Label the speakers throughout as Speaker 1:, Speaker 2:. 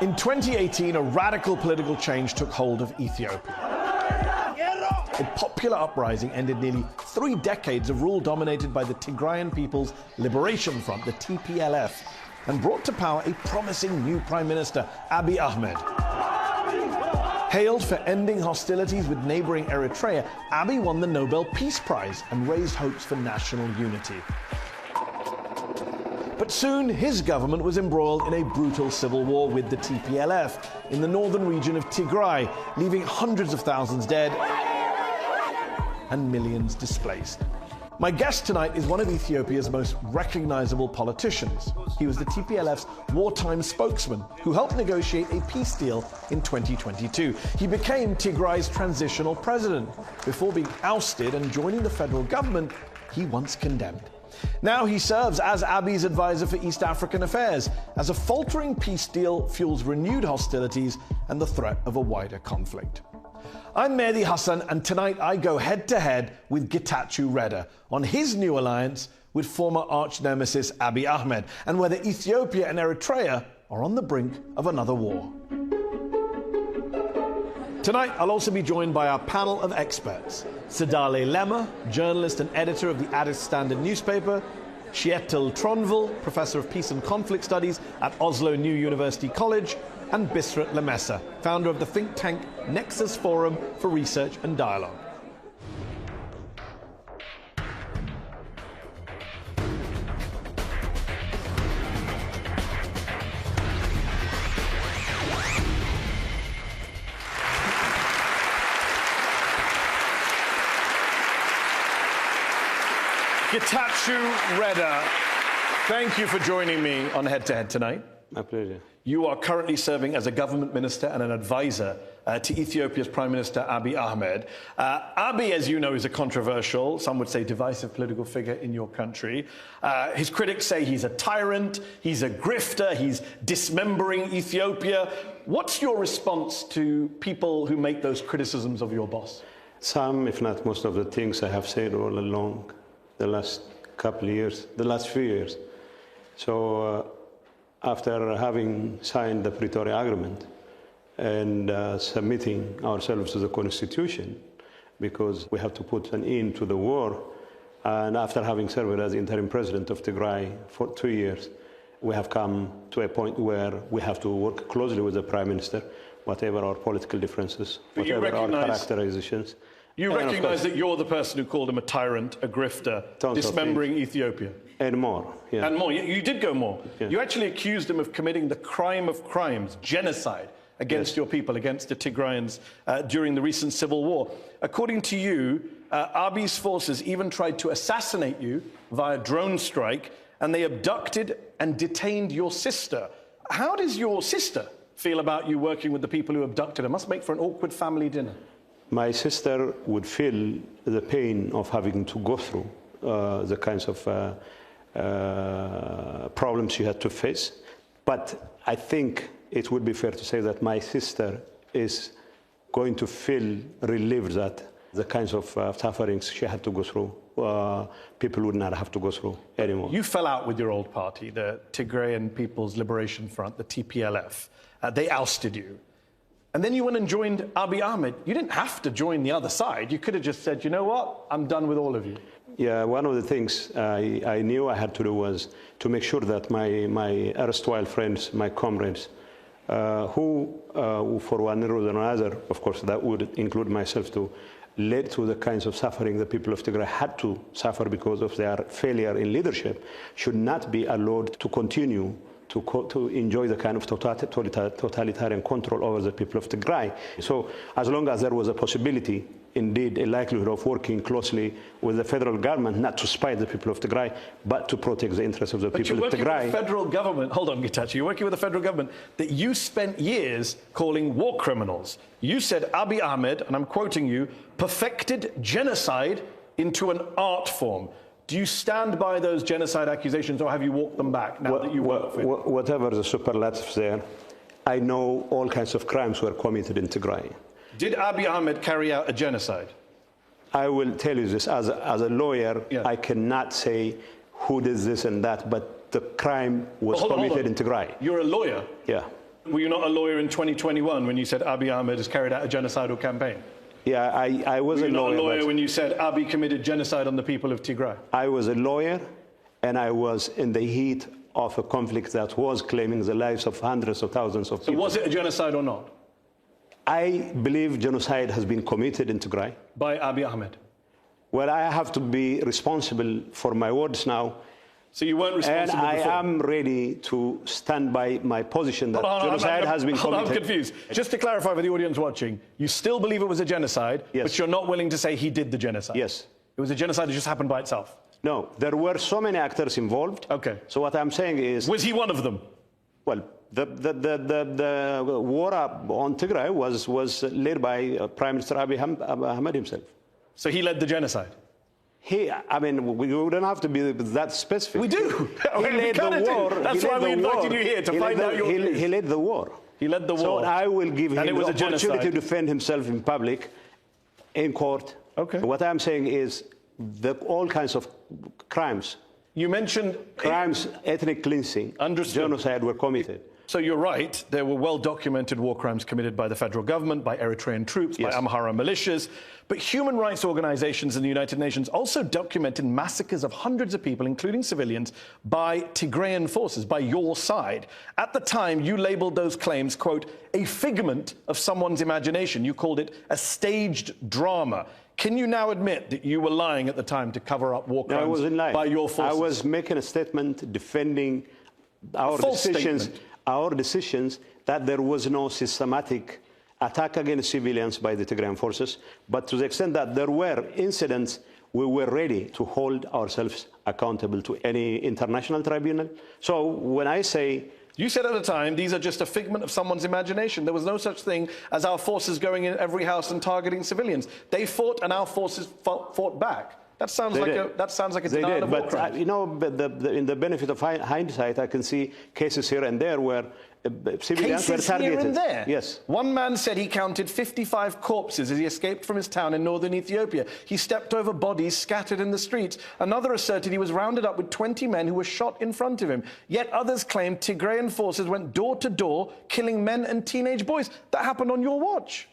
Speaker 1: In 2018, a radical political change took hold of Ethiopia. A popular uprising ended nearly 3 decades of rule dominated by the Tigrayan People's Liberation Front, the TPLF, and brought to power a promising new Prime Minister, Abiy Ahmed. Hailed for ending hostilities with neighboring Eritrea, Abiy won the Nobel Peace Prize and raised hopes for national unity. But soon, his government was embroiled in a brutal civil war with the TPLF in the northern region of Tigray, leaving hundreds of thousands dead and millions displaced. My guest tonight is one of Ethiopia's most recognizable politicians. He was the TPLF's wartime spokesman who helped negotiate a peace deal in 2022. He became Tigray's transitional president before being ousted and joining the federal government he once condemned. Now he serves as Abiy's advisor for East African affairs, as a faltering peace deal fuels renewed hostilities and the threat of a wider conflict. I'm Mehdi Hassan, and tonight I go head-to-head with Getachew Reda on his new alliance with former arch-nemesis Abiy Ahmed, and whether Ethiopia and Eritrea are on the brink of another war. Tonight, I'll also be joined by our panel of experts. Sedale Lemma, journalist and editor of the Addis Standard newspaper, Kjetil Tronvoll, professor of peace and conflict studies at Oslo New University College, and Bisrat Lemessa, founder of the think tank Nexus Forum for Research and Dialogue. Getachew Reda, thank you for joining me on Head to Head tonight.
Speaker 2: My pleasure.
Speaker 1: You are currently serving as a government minister and an advisor to Ethiopia's Prime Minister Abiy Ahmed. Abiy, as you know, is a controversial, some would say divisive political figure in your country. His critics say he's a tyrant, he's a grifter, he's dismembering Ethiopia. What's your response to people who make those criticisms of your boss?
Speaker 2: Some, if not most of the things I have said all along the last couple of years, the last few years. So after having signed the Pretoria Agreement and submitting ourselves to the Constitution, because we have to put an end to the war, and after having served as interim president of Tigray for 2 years, we have come to a point where we have to work closely with the Prime Minister, whatever our political differences, whatever our characterizations.
Speaker 1: You recognize that you're the person who called him a tyrant, a grifter, dismembering Ethiopia?
Speaker 2: And more, yeah.
Speaker 1: And more. You did go more.
Speaker 2: Yeah.
Speaker 1: You actually accused him of committing the crime of crimes, genocide, against your people, against the Tigrayans during the recent civil war. According to you, Abiy's forces even tried to assassinate you via drone strike, and they abducted and detained your sister. How does your sister feel about you working with the people who abducted her? Must make for an awkward family dinner.
Speaker 2: My sister would feel the pain of having to go through the kinds of problems she had to face. But I think it would be fair to say that my sister is going to feel relieved that the kinds of sufferings she had to go through, people would not have to go through anymore.
Speaker 1: You fell out with your old party, the Tigrayan People's Liberation Front, the TPLF. They ousted you. And then you went and joined Abiy Ahmed. You didn't have to join the other side. You could have just said, you know what, I'm done with all of you.
Speaker 2: Yeah, one of the things I knew I had to do was to make sure that my erstwhile friends, my comrades, who for one reason or another, of course, that would include myself too, led to the kinds of suffering the people of Tigray had to suffer because of their failure in leadership, should not be allowed to continue to enjoy the kind of totalitarian control over the people of Tigray. So as long as there was a possibility, indeed a likelihood of working closely with the federal government, not to spite the people of Tigray, but to protect the interests of the people of Tigray.
Speaker 1: But you're working with the federal government, hold on Getachew, you're working with the federal government that you spent years calling war criminals. You said Abiy Ahmed, and I'm quoting you, perfected genocide into an art form. Do you stand by those genocide accusations, or have you walked them back now that you work with?
Speaker 2: Whatever the superlatives there, I know all kinds of crimes were committed in Tigray.
Speaker 1: Did Abiy Ahmed carry out a genocide?
Speaker 2: I will tell you this, as a lawyer, yeah. I cannot say who did this and that, but the crime was committed in Tigray.
Speaker 1: You're a lawyer?
Speaker 2: Yeah.
Speaker 1: Were you not a lawyer in 2021 when you said Abiy Ahmed has carried out a genocidal campaign?
Speaker 2: Yeah, I was a lawyer.
Speaker 1: Were you not a lawyer when you said Abiy committed genocide on the people of Tigray?
Speaker 2: I was a lawyer, and I was in the heat of a conflict that was claiming the lives of hundreds of thousands of people.
Speaker 1: So was it a genocide or not?
Speaker 2: I believe genocide has been committed in Tigray.
Speaker 1: By Abiy Ahmed?
Speaker 2: Well, I have to be responsible for my words now.
Speaker 1: So you weren't responsible
Speaker 2: And I
Speaker 1: before?
Speaker 2: am ready to stand by my position that genocide has been committed.
Speaker 1: I'm confused. Just to clarify for the audience watching, you still believe it was a genocide,
Speaker 2: yes,
Speaker 1: but you're not willing to say he did the genocide?
Speaker 2: Yes.
Speaker 1: It was a genocide that just happened by itself?
Speaker 2: No, there were so many actors involved.
Speaker 1: Okay.
Speaker 2: So what I'm saying is...
Speaker 1: Was he one of them?
Speaker 2: Well, the war on Tigray was led by Prime Minister Abiy Ahmed himself.
Speaker 1: So he led the genocide?
Speaker 2: I mean, we don't have to be that specific.
Speaker 1: We do.
Speaker 2: He led the war.
Speaker 1: That's why we invited you here, to find out your views.
Speaker 2: He led the war.
Speaker 1: He led the war.
Speaker 2: So I will give him the opportunity to
Speaker 1: genocide.
Speaker 2: defend himself in public, in court.
Speaker 1: Okay.
Speaker 2: What I'm saying is that all kinds of crimes.
Speaker 1: You mentioned...
Speaker 2: Crimes, ethnic cleansing, genocide were committed.
Speaker 1: So you're right, there were well-documented war crimes committed by the federal government, by Eritrean troops,
Speaker 2: yes,
Speaker 1: by Amhara militias. But human rights organizations in the United Nations also documented massacres of hundreds of people, including civilians, by Tigrayan forces, by your side. At the time, you labeled those claims, quote, a figment of someone's imagination. You called it a staged drama. Can you now admit that you were lying at the time to cover up war crimes
Speaker 2: I wasn't lying.
Speaker 1: by your forces?
Speaker 2: I was making a statement defending our decisions that there was no systematic attack against civilians by the Tigrayan forces, but to the extent that there were incidents, we were ready to hold ourselves accountable to any international tribunal. So when I say...
Speaker 1: You said at the time, these are just a figment of someone's imagination. There was no such thing as our forces going in every house and targeting civilians. They fought and our forces fought back. That sounds like a denial of war crimes.
Speaker 2: But you know, in the benefit of hindsight, I can see cases here and there where civilians were targeted.
Speaker 1: Here and there?
Speaker 2: Yes.
Speaker 1: One man said he counted 55 corpses as he escaped from his town in northern Ethiopia. He stepped over bodies scattered in the streets. Another asserted he was rounded up with 20 men who were shot in front of him. Yet others claimed Tigrayan forces went door to door, killing men and teenage boys. That happened on your watch.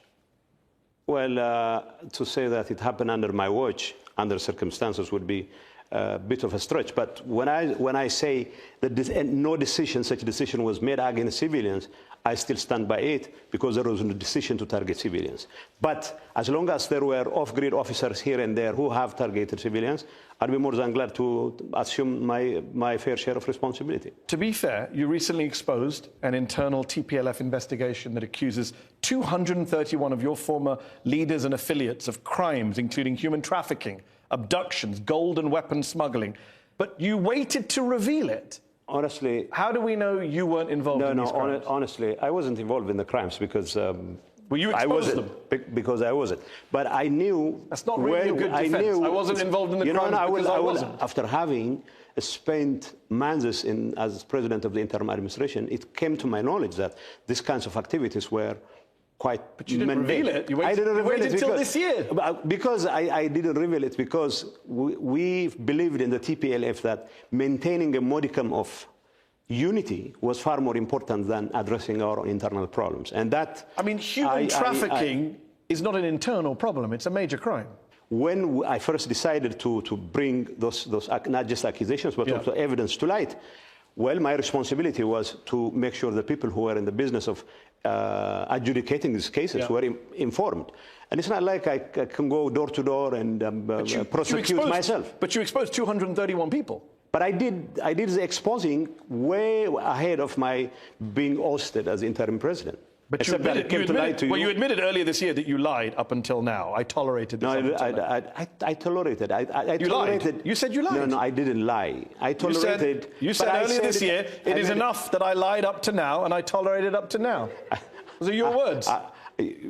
Speaker 2: Well, to say that it happened under my watch, under circumstances, would be a bit of a stretch. But when I say that no such decision was made against civilians, I still stand by it because there was no decision to target civilians. But as long as there were off-grid officers here and there who have targeted civilians, I'd be more than glad to assume my fair share of responsibility.
Speaker 1: To be fair, you recently exposed an internal TPLF investigation that accuses 231 of your former leaders and affiliates of crimes, including human trafficking, abductions, gold and weapons smuggling. But you waited to reveal it.
Speaker 2: Honestly...
Speaker 1: How do we know you weren't involved in these crimes?
Speaker 2: Honestly, I wasn't involved in the crimes because...
Speaker 1: well, you exposed them.
Speaker 2: Because I wasn't. But I knew...
Speaker 1: That's not really a good defense. I wasn't involved in the crimes because I wasn't.
Speaker 2: After having spent months as president of the interim administration, it came to my knowledge that these kinds of activities were quite mundane.
Speaker 1: But you didn't reveal it.
Speaker 2: I didn't reveal it
Speaker 1: until this year.
Speaker 2: Because I didn't reveal it because we believed in the TPLF that maintaining a modicum of unity was far more important than addressing our internal problems. And that...
Speaker 1: I mean, human trafficking is not an internal problem. It's a major crime.
Speaker 2: When I first decided to bring those not just accusations, but also evidence to light, well, my responsibility was to make sure the people who were in the business of adjudicating these cases were informed. And it's not like I can go door to door and prosecute myself.
Speaker 1: But you exposed 231 people.
Speaker 2: But I did the exposing way ahead of my being ousted as interim president.
Speaker 1: But you admitted earlier this year that you lied up until now. I tolerated this.
Speaker 2: No, I tolerated.
Speaker 1: You lied. You said you lied.
Speaker 2: No, I didn't lie. I tolerated.
Speaker 1: You said earlier this year, it is enough that I lied up to now and I tolerated up to now. Those are your words.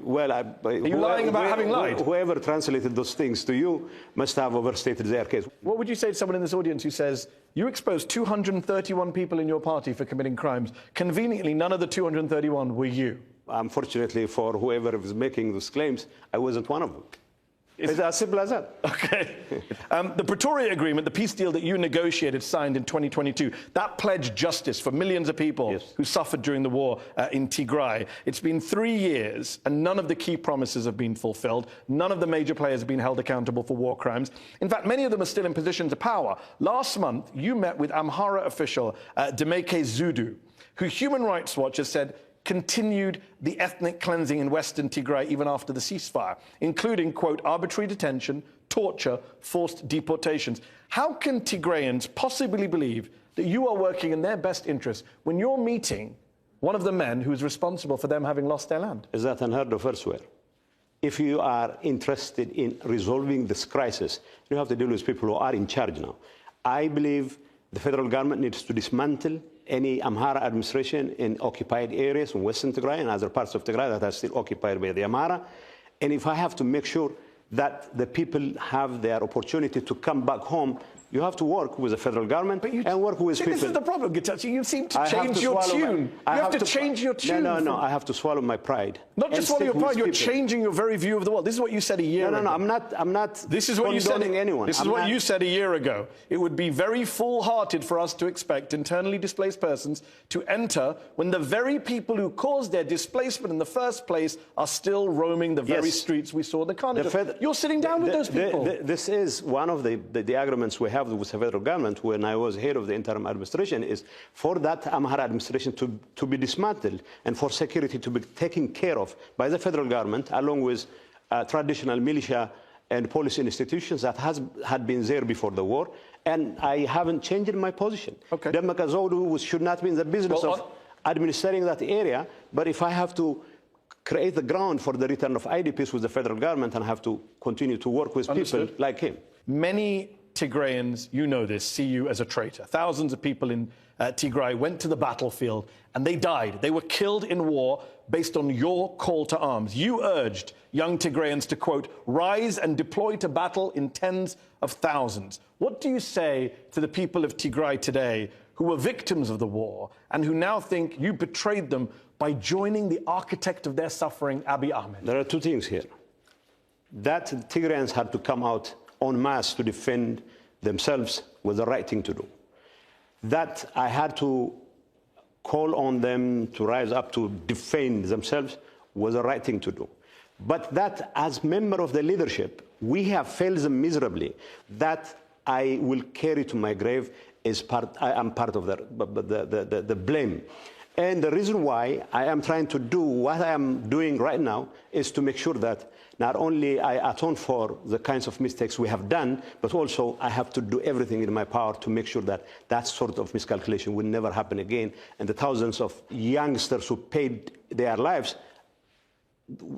Speaker 2: Well,
Speaker 1: are you lying about having lied?
Speaker 2: Whoever translated those things to you must have overstated their case.
Speaker 1: What would you say to someone in this audience who says, you exposed 231 people in your party for committing crimes. Conveniently, none of the 231 were you.
Speaker 2: Unfortunately for whoever was making those claims, I wasn't one of them. It's as simple as that.
Speaker 1: Okay. The Pretoria Agreement, the peace deal that you negotiated, signed in 2022, that pledged justice for millions of people who suffered during the war in Tigray. It's been 3 years, and none of the key promises have been fulfilled. None of the major players have been held accountable for war crimes. In fact, many of them are still in positions of power. Last month, you met with Amhara official Demeke Zudu, who Human Rights Watch has said continued the ethnic cleansing in Western Tigray even after the ceasefire, including, quote, arbitrary detention, torture, forced deportations. How can Tigrayans possibly believe that you are working in their best interest when you're meeting one of the men who's responsible for them having lost their land?
Speaker 2: Is that unheard of elsewhere? If you are interested in resolving this crisis, you have to deal with people who are in charge now. I believe the federal government needs to dismantle any Amhara administration in occupied areas in Western Tigray and other parts of Tigray that are still occupied by the Amhara. And if I have to make sure that the people have their opportunity to come back home, you have to work with the federal government and work with people.
Speaker 1: This is the problem, Getachew. You seem to change your tune. You have to change your tune.
Speaker 2: No. I have to swallow my pride.
Speaker 1: Not just swallow your pride. You're changing your very view of the world. This is what you said a year ago.
Speaker 2: No. I'm not.
Speaker 1: This is what you said.
Speaker 2: Anyone.
Speaker 1: This is what you said a year ago. It would be very foolhardy for us to expect internally displaced persons to enter when the very people who caused their displacement in the first place are still roaming the very streets we saw in the carnage. You're sitting down with those people.
Speaker 2: This is one of the arguments we have with the federal government when I was head of the interim administration, is for that Amhara administration to be dismantled and for security to be taken care of by the federal government, along with traditional militia and police institutions that had been there before the war. And I haven't changed my position. Demeke Zudu should not be in the business of administering that area, but if I have to create the ground for the return of IDPs with the federal government, and have to continue to work with people like him.
Speaker 1: Many Tigrayans, you know this, see you as a traitor. Thousands of people in Tigray went to the battlefield and they died. They were killed in war based on your call to arms. You urged young Tigrayans to, quote, rise and deploy to battle in tens of thousands. What do you say to the people of Tigray today who were victims of the war and who now think you betrayed them by joining the architect of their suffering, Abiy Ahmed?
Speaker 2: There are two things here. That Tigrayans had to come out en masse to defend themselves was the right thing to do. That I had to call on them to rise up to defend themselves was the right thing to do. But that, as member of the leadership, we have failed them miserably. That I will carry to my grave is I am part of the blame. And the reason why I am trying to do what I am doing right now is to make sure that not only I atone for the kinds of mistakes we have done, but also I have to do everything in my power to make sure that that sort of miscalculation will never happen again. And the thousands of youngsters who paid their lives,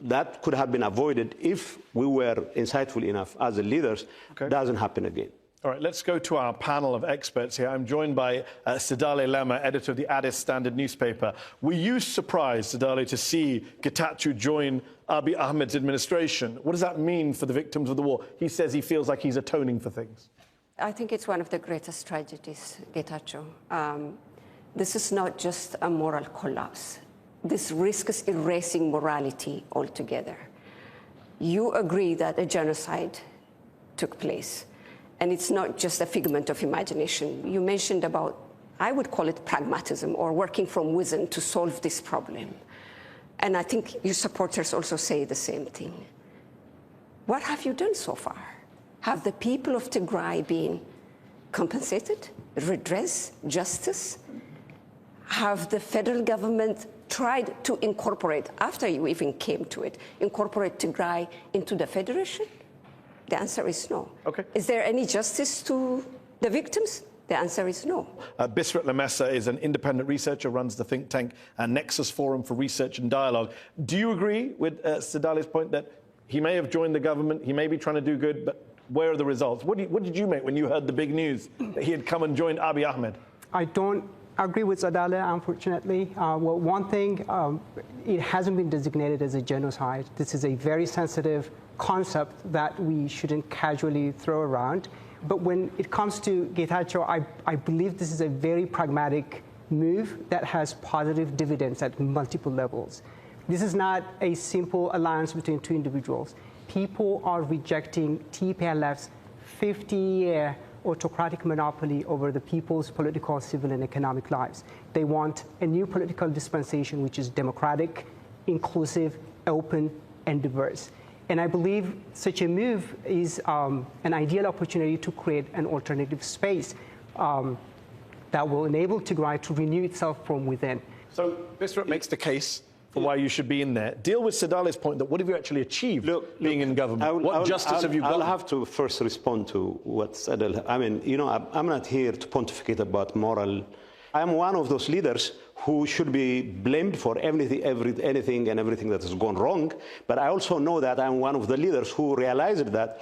Speaker 2: that could have been avoided if we were insightful enough as the leaders. Doesn't happen again.
Speaker 1: All right, let's go to our panel of experts here. I'm joined by Sedale Lema, editor of the Addis Standard newspaper. Were you surprised, Sedale, to see Getachew join Abiy Ahmed's administration? What does that mean for the victims of the war? He says he feels like he's atoning for things.
Speaker 3: I think it's one of the greatest tragedies, Getachew. This is not just a moral collapse. This risks erasing morality altogether. You agree that a genocide took place. And it's not just a figment of imagination. You mentioned about, I would call it pragmatism, or working from within to solve this problem. And I think your supporters also say the same thing. What have you done so far? Have the people of Tigray been compensated, redress, justice? Have the federal government tried to incorporate, after you even came to it, incorporate Tigray into the federation? The answer is no. Is there any justice to the victims? The answer is no.
Speaker 1: Bisrat Lamessa is an independent researcher, runs the think tank Nexus Forum for Research and Dialogue. Do you agree with Sedale's point that he may have joined the government, he may be trying to do good, but where are the results? What did you make when you heard the big news that he had come and joined Abiy Ahmed?
Speaker 4: I don't agree with Sedale, unfortunately. Well, one thing, it hasn't been designated as a genocide. This is a very sensitive concept that we shouldn't casually throw around. But when it comes to Getachew, I believe this is a very pragmatic move that has positive dividends at multiple levels. This is not a simple alliance between two individuals. people are rejecting TPLF's 50-year autocratic monopoly over the people's political, civil, and economic lives. They want a new political dispensation which is democratic, inclusive, open, and diverse. And I believe such a move is an ideal opportunity to create an alternative space that will enable Tigray to renew itself from within.
Speaker 1: So this makes the case for why you should be in there. Deal with Sadale's point that what have you actually achieved being in government? What justice have you got?
Speaker 2: I'll have to first respond to what Sadale. I mean, you know, I'm not here to pontificate about moral. I'm one of those leaders who should be blamed for anything and everything that has gone wrong. But I also know that I'm one of the leaders who realized that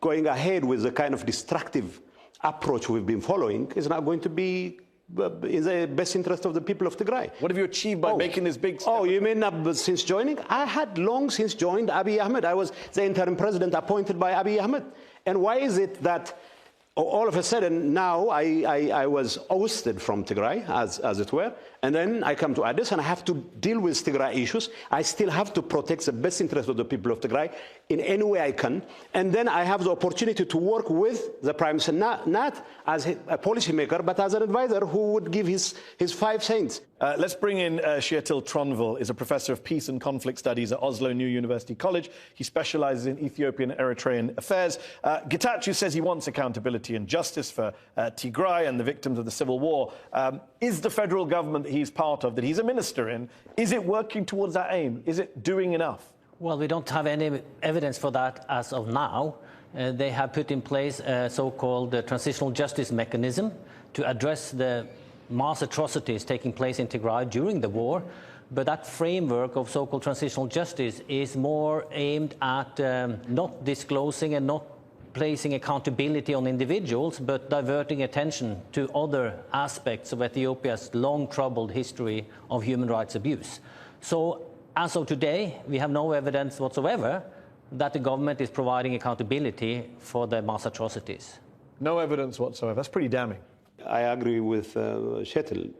Speaker 2: going ahead with the kind of destructive approach we've been following is not going to be in the best interest of the people of Tigray.
Speaker 1: What have you achieved by making this big step?
Speaker 2: Oh, you mean since joining? I had long since joined Abiy Ahmed. I was the interim president appointed by Abiy Ahmed. And why is it that all of a sudden now I was ousted from Tigray, as it were, and then I come to Addis and I have to deal with Tigray issues. I still have to protect the best interest of the people of Tigray in any way I can. And then I have the opportunity to work with the Prime Minister, not as a policymaker, but as an advisor who would give his 5 cents.
Speaker 1: Let's bring in Kjetil Tronvoll, is a professor of peace and conflict studies at Oslo New University College. He specializes in Ethiopian and Eritrean affairs. Getachew says he wants accountability and justice for Tigray and the victims of the civil war. Is the federal government that he's part of, that he's a minister in, is it working towards that aim? Is it doing enough?
Speaker 5: Well, we don't have any evidence for that as of now. They have put in place a so-called transitional justice mechanism to address the mass atrocities taking place in Tigray during the war. But that framework of so-called transitional justice is more aimed at not disclosing and not placing accountability on individuals, but diverting attention to other aspects of Ethiopia's long troubled history of human rights abuse. So as of today, we have no evidence whatsoever that the government is providing accountability for the mass atrocities.
Speaker 1: No evidence whatsoever. That's pretty damning.
Speaker 2: I agree with Kjetil.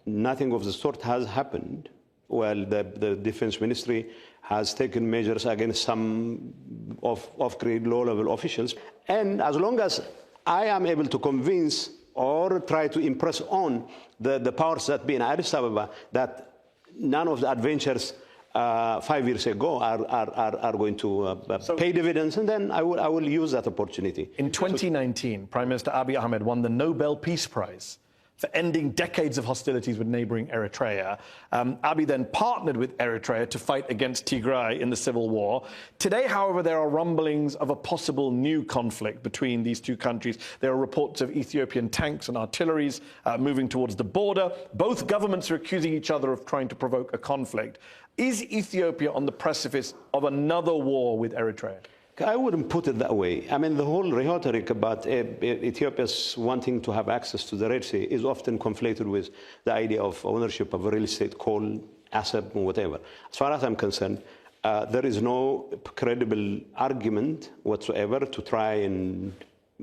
Speaker 2: Nothing of the sort has happened. Well, the Defense Ministry has taken measures against some off-grade low-level officials. And as long as I am able to convince or try to impress on the powers that be in Addis Ababa that none of the adventures 5 years ago are going to pay dividends, and then I will use that opportunity.
Speaker 1: In 2019, Prime Minister Abiy Ahmed won the Nobel Peace Prize for ending decades of hostilities with neighboring Eritrea. Abiy then partnered with Eritrea to fight against Tigray in the civil war. Today, however, there are rumblings of a possible new conflict between these two countries. There are reports of Ethiopian tanks and artilleries moving towards the border. Both governments are accusing each other of trying to provoke a conflict. Is Ethiopia on the precipice of another war with Eritrea?
Speaker 2: I wouldn't put it that way. I mean, the whole rhetoric about Ethiopia's wanting to have access to the Red Sea is often conflated with the idea of ownership of a real estate, coal, asset, or whatever. As far as I'm concerned, there is no credible argument whatsoever to try and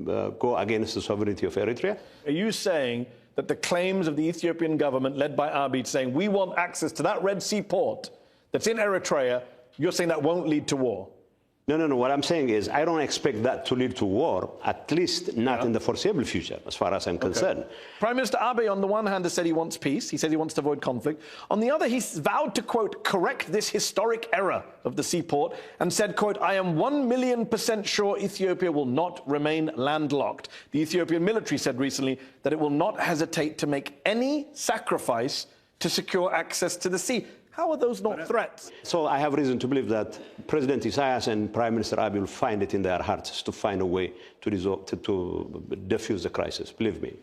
Speaker 2: go against the sovereignty of Eritrea.
Speaker 1: Are you saying that the claims of the Ethiopian government, led by Abiy, saying we want access to that Red Sea port that's in Eritrea, you're saying that won't lead to war?
Speaker 2: No. What I'm saying is I don't expect that to lead to war, at least not in the foreseeable future, as far as I'm concerned.
Speaker 1: Prime Minister Abiy, on the one hand, has said he wants peace. He says he wants to avoid conflict. On the other, he's vowed to, quote, correct this historic error of the seaport and said, quote, I am 1,000,000% sure Ethiopia will not remain landlocked. The Ethiopian military said recently that it will not hesitate to make any sacrifice to secure access to the sea. How are those not threats?
Speaker 2: So I have reason to believe that President Isaias and Prime Minister Abiy will find it in their hearts to find a way to resolve, to diffuse the crisis. Believe me.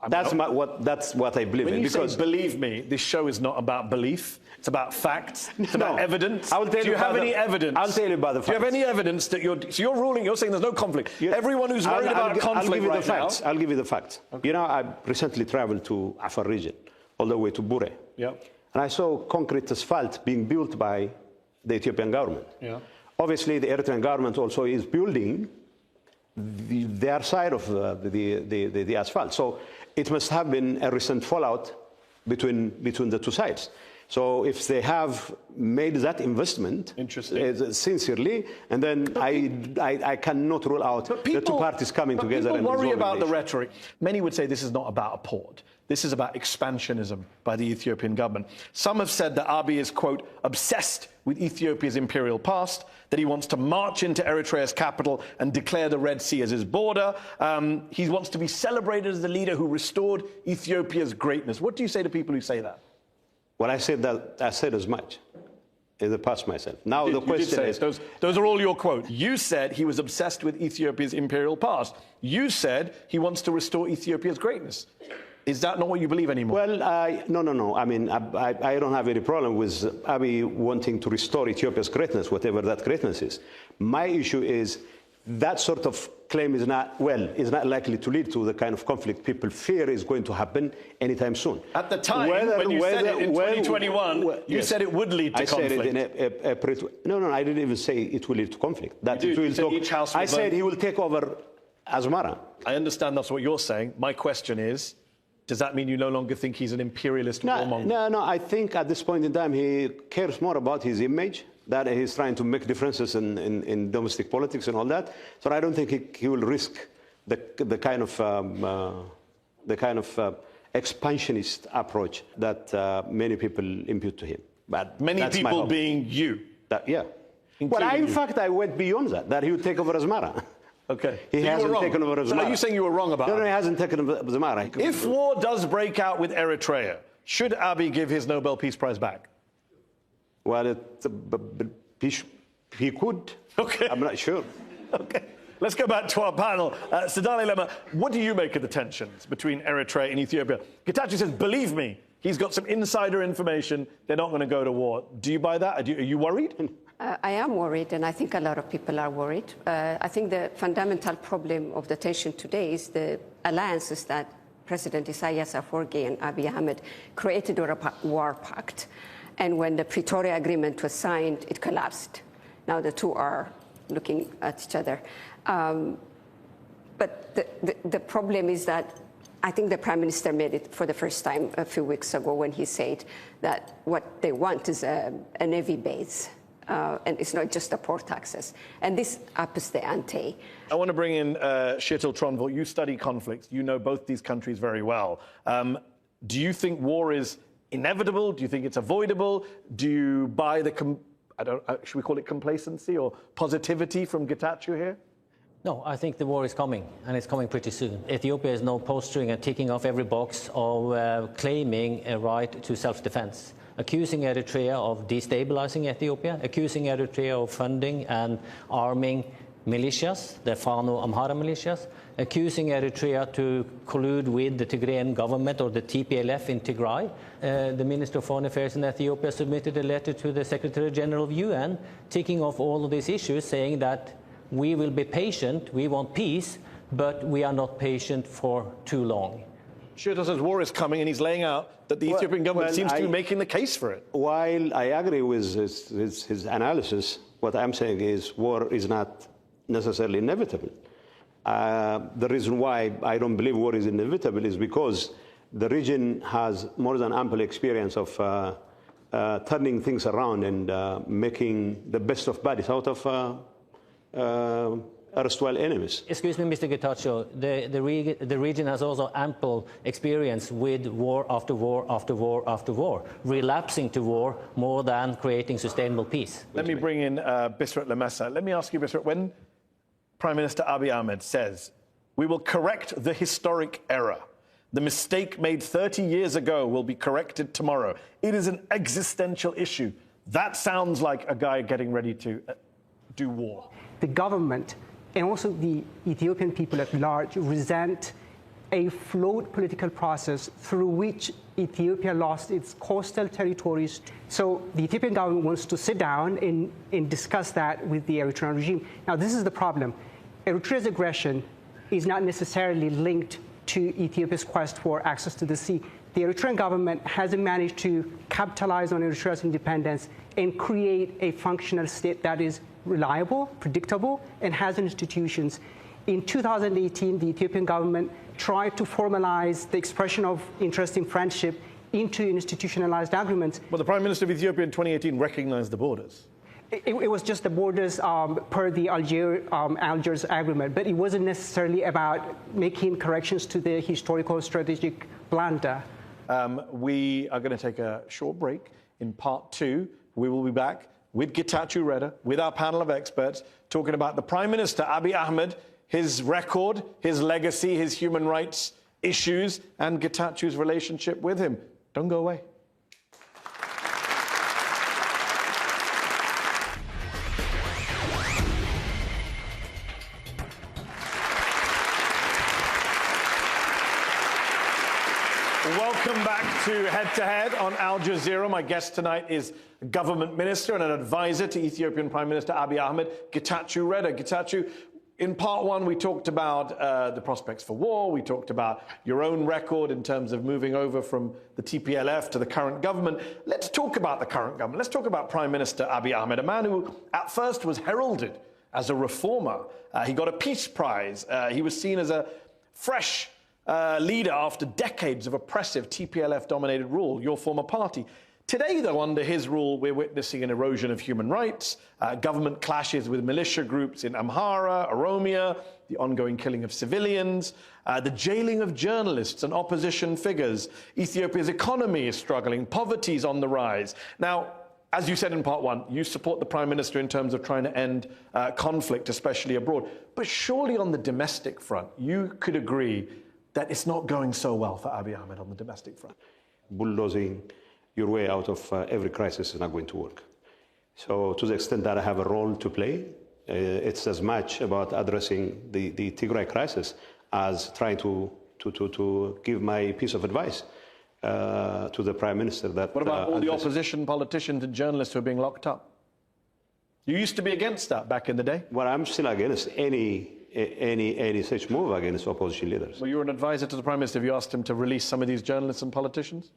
Speaker 2: That's what I believe in.
Speaker 1: When you
Speaker 2: because
Speaker 1: say believe me, this show is not about belief. It's about facts. It's about evidence.
Speaker 2: I will tell
Speaker 1: Do you have any evidence?
Speaker 2: I'll tell you about the facts.
Speaker 1: Do you have any evidence that you're ruling? You're saying there's no conflict. Everyone who's worried about conflict right now.
Speaker 2: I'll give you the facts. Okay. You know, I recently traveled to Afar region, all the way to Bure.
Speaker 1: Yeah.
Speaker 2: And I saw concrete asphalt being built by the Ethiopian government.
Speaker 1: Yeah.
Speaker 2: Obviously, the Eritrean government also is building their side of the asphalt. So it must have been a recent fallout between the two sides. So if they have made that investment sincerely, and then I cannot rule out the two parties coming together.
Speaker 1: People worry about the rhetoric. Many would say this is not about a port. This is about expansionism by the Ethiopian government. Some have said that Abiy is, quote, obsessed with Ethiopia's imperial past, that he wants to march into Eritrea's capital and declare the Red Sea as his border. He wants to be celebrated as the leader who restored Ethiopia's greatness. What do you say to people who say that?
Speaker 2: Well, I said as much in the past myself. Now the question is...
Speaker 1: Those are all your quotes. You said he was obsessed with Ethiopia's imperial past. You said he wants to restore Ethiopia's greatness. Is that not what you believe anymore?
Speaker 2: Well, no. I mean, I don't have any problem with Abiy wanting to restore Ethiopia's greatness, whatever that greatness is. My issue is that sort of claim is not likely to lead to the kind of conflict people fear is going to happen anytime soon.
Speaker 1: At the time, when you said it in 2021, you said it would lead to conflict.
Speaker 2: I said it in No, I didn't even say it will lead to conflict. I said he will take over Asmara.
Speaker 1: I understand that's what you're saying. My question is, does that mean you no longer think he's an imperialist warmonger?
Speaker 2: No. I think at this point in time he cares more about his image, that he's trying to make differences in domestic politics and all that. So I don't think he will risk the kind of expansionist approach that many people impute to him. But
Speaker 1: many people being you.
Speaker 2: Yeah. Well, in fact, I went beyond that he would take over Asmara.
Speaker 1: Okay.
Speaker 2: He hasn't taken over Asmara.
Speaker 1: So are you saying you were wrong about it?
Speaker 2: No, he hasn't taken over Asmara.
Speaker 1: If war does break out with Eritrea, should Abiy give his Nobel Peace Prize back?
Speaker 2: Well, he could.
Speaker 1: Okay.
Speaker 2: I'm not sure.
Speaker 1: Okay. Let's go back to our panel. Sadale Lema, what do you make of the tensions between Eritrea and Ethiopia? Getachew says, believe me, he's got some insider information. They're not going to go to war. Do you buy that? Are you worried?
Speaker 3: I am worried, and I think a lot of people are worried. I think the fundamental problem of the tension today is the alliances that President Isaias Afwerki and Abiy Ahmed created a war pact. And when the Pretoria Agreement was signed, it collapsed. Now the two are looking at each other. But the problem is that I think the Prime Minister made it for the first time a few weeks ago when he said that what they want is a navy base. And it's not just the port access. And this ups the ante.
Speaker 1: I want to bring in Sheetal Tronville. You study conflicts. You know both these countries very well. Do you think war is inevitable? Do you think it's avoidable? Do you buy should we call it complacency or positivity from Getachew here?
Speaker 5: No, I think the war is coming, and it's coming pretty soon. Ethiopia is now posturing and ticking off every box of claiming a right to self-defense, accusing Eritrea of destabilizing Ethiopia, accusing Eritrea of funding and arming militias, the Fano Amhara militias, accusing Eritrea to collude with the Tigrayan government or the TPLF in Tigray. The Minister of Foreign Affairs in Ethiopia submitted a letter to the Secretary General of UN, ticking off all of these issues, saying that we will be patient, we want peace, but we are not patient for too long.
Speaker 1: Sheetal says war is coming, and he's laying out that the Ethiopian government seems to be making the case for it.
Speaker 2: While I agree with his analysis, what I'm saying is war is not necessarily inevitable. The reason why I don't believe war is inevitable is because the region has more than ample experience of turning things around and making the best of bad out of erstwhile enemies.
Speaker 5: Excuse me, Mr. Getachew, the region has also ample experience with war after war after war after war, relapsing to war more than creating sustainable peace.
Speaker 1: Let me bring in Bisrat Lamesa. Let me ask you, Bisrat, when Prime Minister Abiy Ahmed says, we will correct the historic error, the mistake made 30 years ago will be corrected tomorrow. It is an existential issue. That sounds like a guy getting ready to do war.
Speaker 4: The government and also the Ethiopian people at large resent a flawed political process through which Ethiopia lost its coastal territories. So the Ethiopian government wants to sit down and discuss that with the Eritrean regime. Now, this is the problem. Eritrea's aggression is not necessarily linked to Ethiopia's quest for access to the sea. The Eritrean government hasn't managed to capitalize on Eritrea's independence and create a functional state that is reliable, predictable, and has institutions. In 2018, the Ethiopian government tried to formalize the expression of interest in friendship into institutionalized agreements.
Speaker 1: Well, the Prime Minister of Ethiopia in 2018 recognized the borders.
Speaker 4: It was just the borders per the Algiers agreement, but it wasn't necessarily about making corrections to the historical strategic blunder.
Speaker 1: We are going to take a short break. In part 2, we will be back with Getachew Reda, with our panel of experts, talking about the Prime Minister, Abiy Ahmed, his record, his legacy, his human rights issues, and Getachew's relationship with him. Don't go away. Welcome back to Head on Al Jazeera. My guest tonight is a government minister and an advisor to Ethiopian Prime Minister Abiy Ahmed, Getachew Reda. Getachew, in part 1, we talked about the prospects for war. We talked about your own record in terms of moving over from the TPLF to the current government. Let's talk about the current government. Let's talk about Prime Minister Abiy Ahmed, a man who at first was heralded as a reformer. He got a peace prize. He was seen as a fresh leader after decades of oppressive TPLF-dominated rule, your former party. Today, though, under his rule, we're witnessing an erosion of human rights, government clashes with militia groups in Amhara, Oromia, the ongoing killing of civilians, the jailing of journalists and opposition figures. Ethiopia's economy is struggling, poverty is on the rise. Now, as you said in part 1, you support the Prime Minister in terms of trying to end conflict, especially abroad. But surely on the domestic front, you could agree that it's not going so well for Abiy Ahmed on the domestic front.
Speaker 2: Bulldozing your way out of every crisis is not going to work. So to the extent that I have a role to play, it's as much about addressing the Tigray crisis as trying to give my piece of advice to the Prime Minister. That
Speaker 1: what about all the opposition politicians and journalists who are being locked up? You used to be against that back in the day.
Speaker 2: Well, I'm still against any such move against opposition leaders.
Speaker 1: Well, you're an advisor to the Prime Minister. Have you asked him to release some of these journalists and politicians?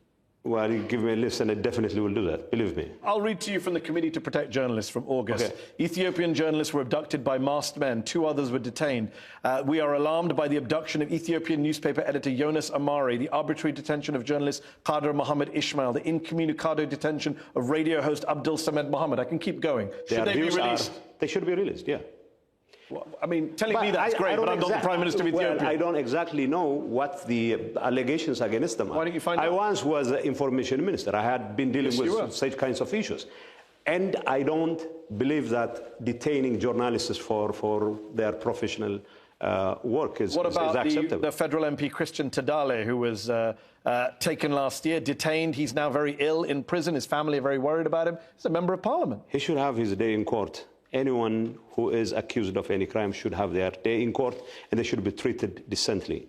Speaker 2: Well, you give me a list and I definitely will do that, believe me.
Speaker 1: I'll read to you from the Committee to Protect Journalists from August. Okay. Ethiopian journalists were abducted by masked men. 2 others were detained. We are alarmed by the abduction of Ethiopian newspaper editor Jonas Amari, the arbitrary detention of journalist Qadr Mohammed Ismail, the incommunicado detention of radio host Abdul Samed Mohammed. I can keep going. Should they be released?
Speaker 2: They should be released, yeah.
Speaker 1: Well, I mean, telling me that's great, but I'm not the Prime Minister of Ethiopia.
Speaker 2: Well, I don't exactly know what the allegations against them are.
Speaker 1: Why don't you find out?
Speaker 2: I once was an information minister. I had been dealing with such kinds of issues. And I don't believe that detaining journalists for their professional work is acceptable.
Speaker 1: What about the federal MP Christian Tadale, who was taken last year, detained? He's now very ill in prison. His family are very worried about him. He's a member of parliament.
Speaker 2: He should have his day in court. Anyone who is accused of any crime should have their day in court, and they should be treated decently.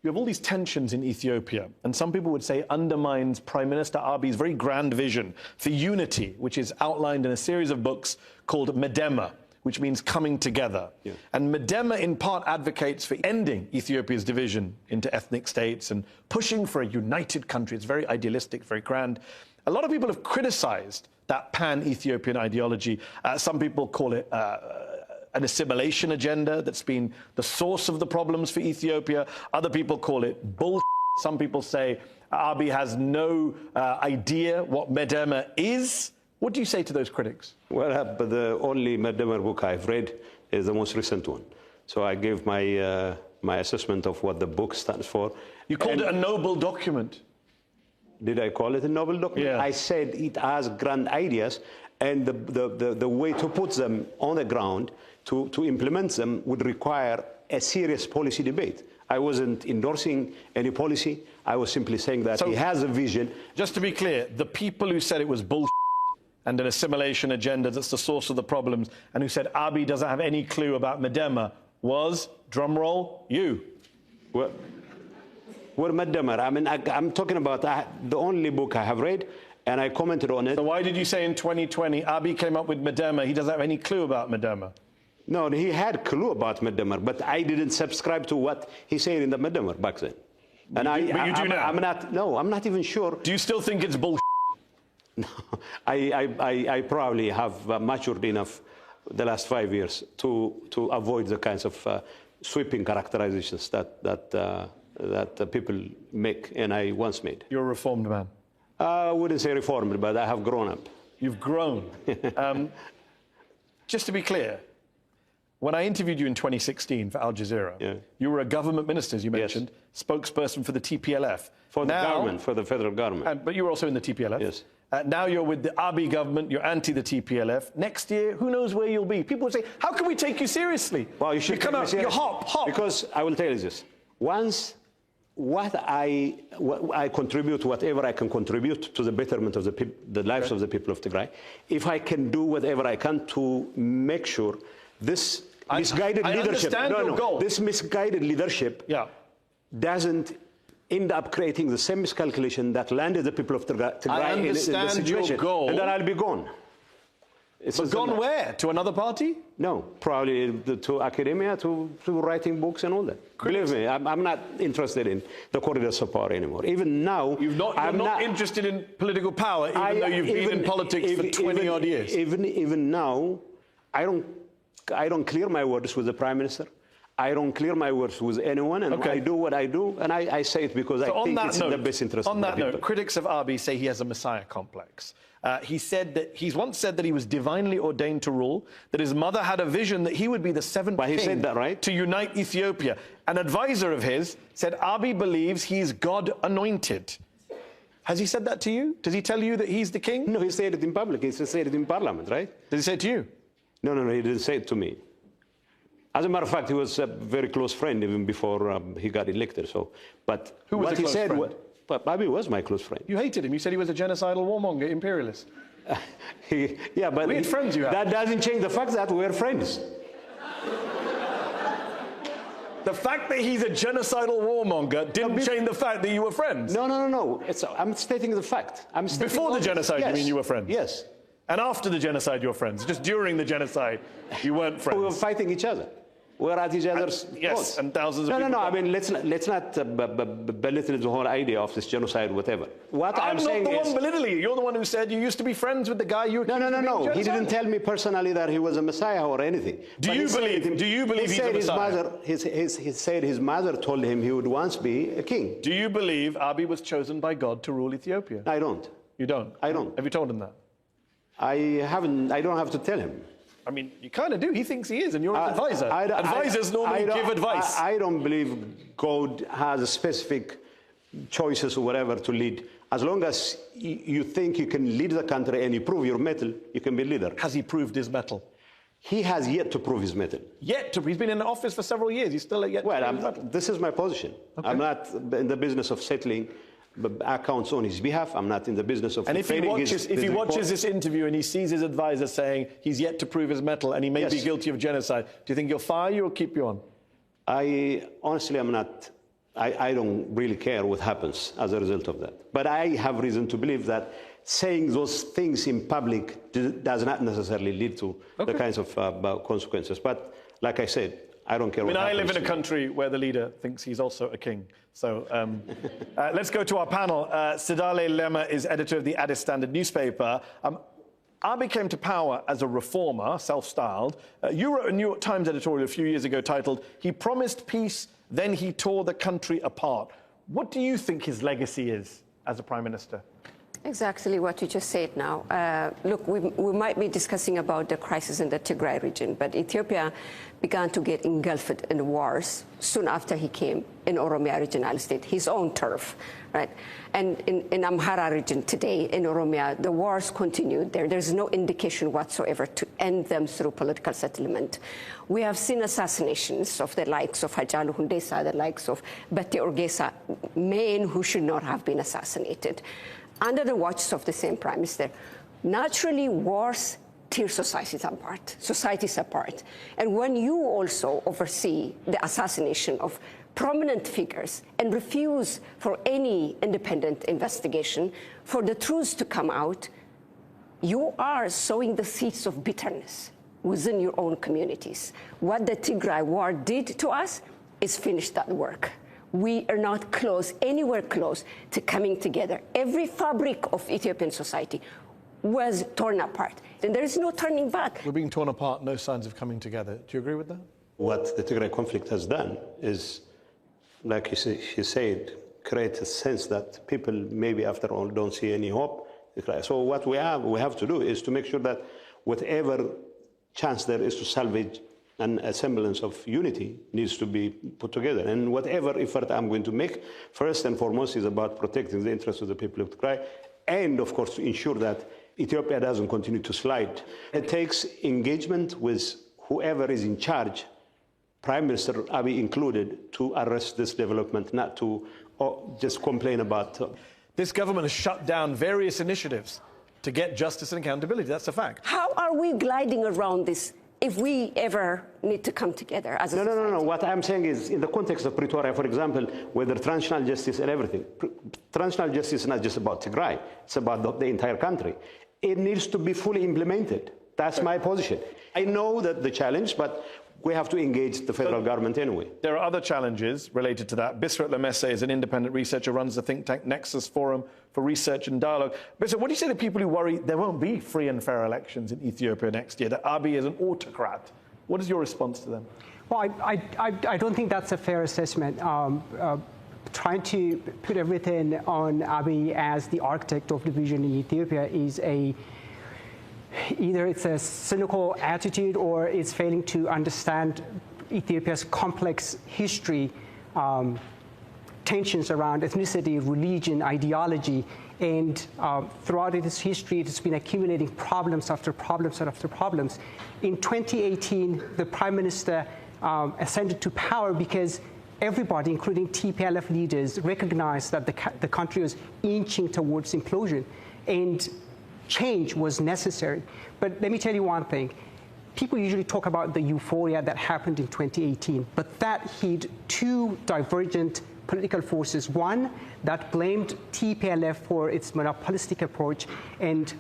Speaker 1: You have all these tensions in Ethiopia, and some people would say undermines Prime Minister Abiy's very grand vision for unity, which is outlined in a series of books called Medema, which means coming together. Yeah. And Medema, in part, advocates for ending Ethiopia's division into ethnic states and pushing for a united country. It's very idealistic, very grand. A lot of people have criticized that pan-Ethiopian ideology. Some people call it an assimilation agenda that's been the source of the problems for Ethiopia. Other people call it bullshit. Some people say Abiy has no idea what Medema is. What do you say to those critics?
Speaker 2: Well, but the only Medema book I've read is the most recent one. So I gave my assessment of what the book stands for.
Speaker 1: You called it a noble document.
Speaker 2: Did I call it a noble document?
Speaker 1: Yeah.
Speaker 2: I said it has grand ideas, and the way to put them on the ground, to implement them, would require a serious policy debate. I wasn't endorsing any policy. I was simply saying that he has a vision.
Speaker 1: Just to be clear, the people who said it was bullshit and an assimilation agenda that's the source of the problems, and who said Abiy doesn't have any clue about Medema was, drumroll, you.
Speaker 2: Well, Medema, I mean, I'm talking about the only book I have read, and I commented on it.
Speaker 1: So why did you say in 2020 Abiy came up with Medema? He doesn't have any clue about Medema.
Speaker 2: No, he had clue about Medema, but I didn't subscribe to what he said in the Medema back then. And
Speaker 1: but you do now?
Speaker 2: I'm not even sure.
Speaker 1: Do you still think it's bullshit?
Speaker 2: No, I probably have matured enough the last 5 years to avoid the kinds of sweeping characterizations that people make, and I once made.
Speaker 1: You're a reformed man.
Speaker 2: I wouldn't say reformed, but I have grown up.
Speaker 1: You've grown. Just to be clear, when I interviewed you in 2016 for Al-Jazeera, you were a government minister, as you mentioned, spokesperson for the TPLF.
Speaker 2: For the government, for the federal government.
Speaker 1: But you were also in the TPLF.
Speaker 2: Yes.
Speaker 1: Now you're with the Abiy government, you're anti the TPLF. Next year, who knows where you'll be? People will say, how can we take you seriously?
Speaker 2: Well, you should
Speaker 1: come out, you hop.
Speaker 2: Because I will tell you this. Once what I contribute, whatever I can contribute to the betterment of the lives of the people of Tigray, if I can do whatever I can to make sure this misguided leadership, this misguided leadership doesn't end up creating the same miscalculation that landed the people of Tigray in this situation, and then I'll be gone.
Speaker 1: But gone where? To another party?
Speaker 2: No, probably to academia, to writing books and all that. Believe me, I'm not interested in the corridors of power anymore. Even now,
Speaker 1: you're not interested in political power, even though you've been in politics for 20-odd years.
Speaker 2: Even now, I don't clear my words with the Prime Minister. I don't clear my words with anyone, and I do what I do, and I say it because I think it's in the best interest of the people. On that note,
Speaker 1: critics of Abiy say he has a messiah complex. He's once said that he was divinely ordained to rule, that his mother had a vision that he would be the seventh king to unite Ethiopia. An advisor of his said Abiy believes he's God anointed. Has he said that to you? Does he tell you that he's the king?
Speaker 2: No, he said it in public. He said it in Parliament, right?
Speaker 1: Did he say it to you?
Speaker 2: No, he didn't say it to me. As a matter of fact, he was a very close friend even before he got elected. But
Speaker 1: who was
Speaker 2: what he said,
Speaker 1: Abiy
Speaker 2: was my close friend.
Speaker 1: You hated him. You said he was a genocidal warmonger, imperialist.
Speaker 2: Yeah, but
Speaker 1: weird friends you have.
Speaker 2: That doesn't change the fact that we're friends.
Speaker 1: The fact that he's a genocidal warmonger didn't change the fact that you were friends.
Speaker 2: No. I'm stating the fact.
Speaker 1: Before the genocide, you mean you were friends?
Speaker 2: Yes.
Speaker 1: And after the genocide, you're friends. Just during the genocide, you weren't friends.
Speaker 2: We were fighting each other. We're at each other's
Speaker 1: yes, and thousands of people.
Speaker 2: No. I mean, let's not belittle the whole idea of this genocide, whatever. What I'm saying is,
Speaker 1: I'm not the one belittling you. You're the one who said you used to be friends with the guy you accused of being genocidal.
Speaker 2: He didn't tell me personally that he was a messiah or anything.
Speaker 1: Do you believe he's a messiah?
Speaker 2: He said his mother told him he would once be a king.
Speaker 1: Do you believe Abiy was chosen by God to rule Ethiopia?
Speaker 2: I don't.
Speaker 1: You don't?
Speaker 2: I don't.
Speaker 1: Have you told him that?
Speaker 2: I haven't. I don't have to tell him.
Speaker 1: I mean, you kind of do. He thinks he is, and you're an advisor. Advisors normally give advice.
Speaker 2: I don't believe God has specific choices or whatever to lead. As long as you think you can lead the country and you prove your mettle, you can be leader.
Speaker 1: Has he proved his mettle?
Speaker 2: He has yet to prove his mettle.
Speaker 1: Yet to? He's been in office for several years. He's still yet to prove his mettle.
Speaker 2: This is my position. Okay. I'm not in the business of settling accounts on his behalf. I'm not in the business of.
Speaker 1: And if he watches this interview and he sees his advisor saying he's yet to prove his mettle and he may be guilty of genocide, do you think he'll fire you or keep you on?
Speaker 2: I honestly am not. I don't really care what happens as a result of that. But I have reason to believe that saying those things in public does not necessarily lead to the kinds of consequences. But like I said, I don't care what happens.
Speaker 1: I live in a country where the leader thinks he's also a king. So let's go to our panel. Sidale Lema is editor of the Addis Standard newspaper. Abiy came to power as a reformer, self-styled. You wrote a New York Times editorial a few years ago titled, "He promised peace, then he tore the country apart." What do you think his legacy is as a prime minister?
Speaker 3: Exactly what you just said now. Look, we might be discussing about the crisis in the Tigray region, but Ethiopia began to get engulfed in wars soon after he came in Oromia regional state, his own turf, right? And in Amhara region today, in Oromia, the wars continued there. There's no indication whatsoever to end them through political settlement. We have seen assassinations of the likes of Hajalu Hundessa, the likes of Bette Orgesa, men who should not have been assassinated, under the watch of the same prime minister. Naturally, wars tear societies apart. And when you also oversee the assassination of prominent figures and refuse for any independent investigation, for the truth to come out, you are sowing the seeds of bitterness within your own communities. What the Tigray war did to us is finish that work. We are not anywhere close to coming together. Every fabric of Ethiopian society was torn apart. And there is no turning back.
Speaker 1: We're being torn apart, no signs of coming together. Do you agree with that?
Speaker 2: What the Tigray conflict has done is, like he said, create a sense that people maybe after all don't see any hope. So what we have to do is to make sure that whatever chance there is to salvage a semblance of unity needs to be put together. And whatever effort I'm going to make, first and foremost, is about protecting the interests of the people of Tigray, and of course to ensure that Ethiopia doesn't continue to slide. It takes engagement with whoever is in charge, Prime Minister Abiy included, to arrest this development, not to just complain about.
Speaker 1: This government has shut down various initiatives to get justice and accountability. That's a fact.
Speaker 3: How are we gliding around this if we ever need to come together as a society?
Speaker 2: No. What I'm saying is, in the context of Pretoria, for example, whether transitional justice and everything, transitional justice is not just about Tigray, it's about the entire country. It needs to be fully implemented. That's my position. I know that the challenge, but we have to engage the federal government anyway.
Speaker 1: There are other challenges related to that. Bisrat Lemesse is an independent researcher, runs the think tank Nexus Forum for Research and Dialogue. Bisrat, what do you say to people who worry there won't be free and fair elections in Ethiopia next year, that Abiy is an autocrat? What is your response to them?
Speaker 4: Well, I don't think that's a fair assessment. Trying to put everything on Abiy as the architect of the vision in Ethiopia is either it's a cynical attitude or it's failing to understand Ethiopia's complex history, tensions around ethnicity, religion, ideology, and throughout its history, it's been accumulating problems after problems after problems. In 2018, the Prime Minister ascended to power because everybody, including TPLF leaders, recognized that the country was inching towards implosion, and change was necessary. But let me tell you one thing. People usually talk about the euphoria that happened in 2018, but that hid two divergent political forces. One that blamed TPLF for its monopolistic approach and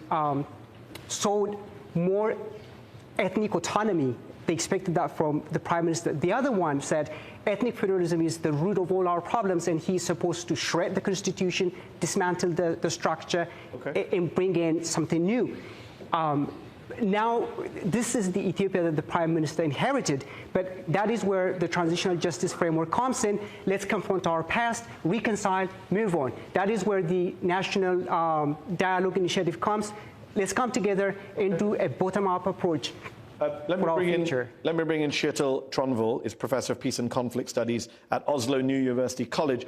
Speaker 4: sought more ethnic autonomy. They expected that from the Prime Minister. The other one said ethnic federalism is the root of all our problems, and he's supposed to shred the constitution, dismantle the structure, and bring in something new. Now, this is the Ethiopia that the Prime Minister inherited, but that is where the transitional justice framework comes in. Let's confront our past, reconcile, move on. That is where the National Dialogue Initiative comes. Let's come together and do a bottom-up approach.
Speaker 1: Let me bring in Kjetil Tronvoll, is Professor of Peace and Conflict Studies at Oslo New University College.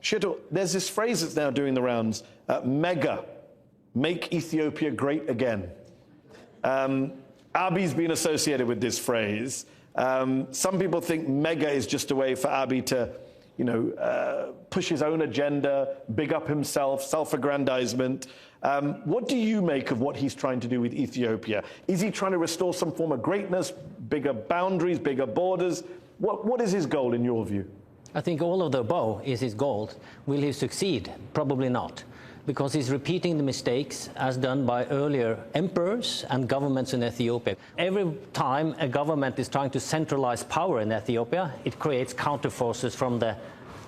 Speaker 1: Kjetil, there's this phrase that's now doing the rounds, mega, make Ethiopia great again. Abiy's been associated with this phrase. Some people think mega is just a way for Abiy to, push his own agenda, big up himself, self-aggrandizement. What do you make of what he's trying to do with Ethiopia? Is he trying to restore some form of greatness, bigger boundaries, bigger borders? What is his goal in your view?
Speaker 5: I think all of the above is his goal. Will he succeed? Probably not, because he's repeating the mistakes as done by earlier emperors and governments in Ethiopia. Every time a government is trying to centralize power in Ethiopia, it creates counterforces from the